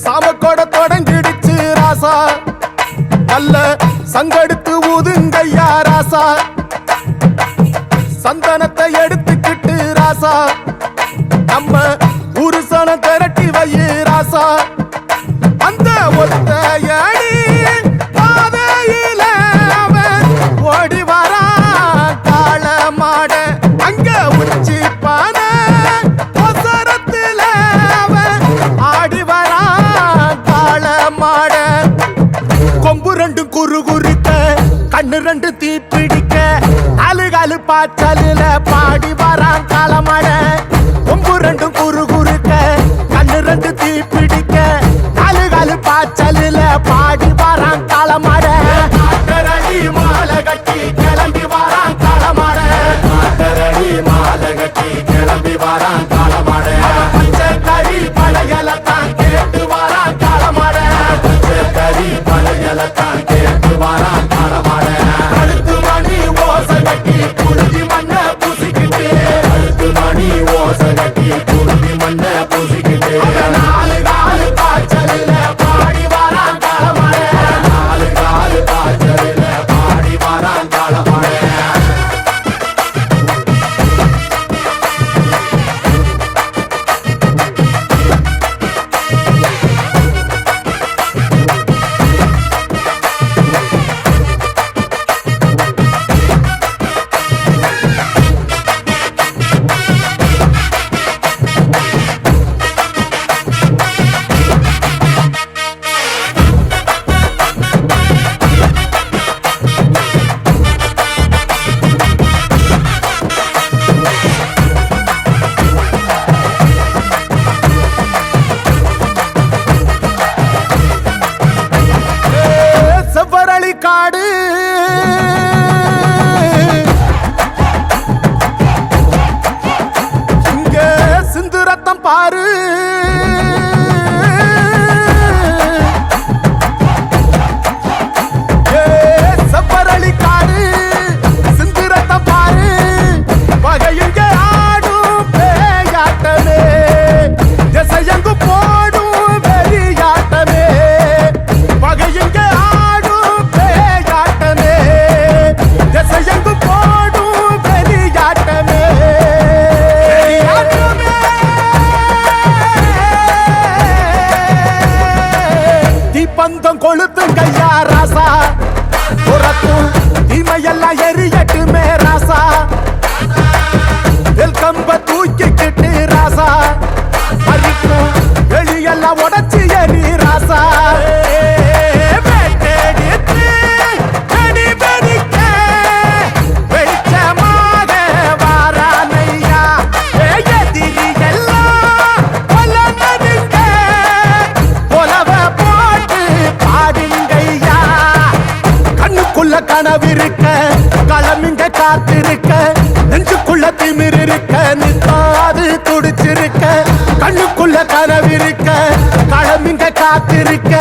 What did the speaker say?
சாமக்கோட தொடங்கிடுச்சு ராசா, நல்ல சங்கெடுத்து ஊதுங்கய்யா ராசா, சந்தனத்தை எடுத்துக்கிட்டு ராசா, நம்ம புருஷன திரட்டி வையு ராசா, அந்த ஒத்தையடி பாதையில அவன் ஓடி வரா காள மாட, அங்க உச்சி பான ஒசரத்துல அவன் ஆடி வரா காள மாட, கொம்பு ரெண்டு குறு குறுக்க கண்ணு ரெண்டு தீ பிடிக்க அழுகாலு பாச்சலில பாடி வரான் காளமாட, கொம்பு ரெண்டும் குறு குறுக்க கண்ணு ரெண்டு தீ பிடிக்க அழுகாலு பாச்சலில பாடி வரான் காளமாட, காட்டரடி மாலை கட்டி கிளம்பி வரான் காளமாட, காட்டரடி மாலை கட்டி கிளம்பி வரான் காளமாட, பச்சை கறி பழையலத்தான் கேட்டு வரான் காளமாட, பச்சை கறி பழையலத்தான் கேட்டு வரான் காளமாட, கழுத்து மணி ஓசை கட்டி குருதி மண்ண பூசிக்கிட்டு, கழுத்து மணி ஓசை கட்டி குருதி மண்ண பூசிக்கிட்டு, நாலு காலு பாய்ச்சலில பாடி வரான் காளமாட, நாலு காலு பாய்ச்சலில பாடி வரான் காளமாட. செவ்வரளி காடு இங்க சிந்து ரத்தம் பாரு, செவ்வரளி காடு சிந்து ரத்தம் பாரு, பகையுங்க ஆடும் பேயாட்டமே, திசையங்கு போடும் வெறியாட்டமே, பகையுங்க ஆடும் பேயாட்டமே, திசையங்கு போடும் வெறியாட்டமே, தீப்பந்தம் கொளுத்துங்கய்யா ராசா, புறத்தும் தீமையெல்லாம் எரியட்டுமே ராசா, வெல்கம்ப தூக்கிக்கிட்டு ராசா, அரிக்கும் வெளியெல்லாம் உடச்சி எரி ராசா, வெளிச்சமாக வாரானையா, எதிரி எல்லாம் கொலனதுங்க, கொலவ போட்டு பாடுங்கய்யா, கண்ணுக்குள்ள கனவிருக்க களமிங்க காத்திருக்க, நெஞ்சுக்குள்ள திமிர் இருக்க நிற்காது துடிச்சிருக்க, கண்ணுக்குள்ள கனவிருக்க களமிங்க காத்திருக்க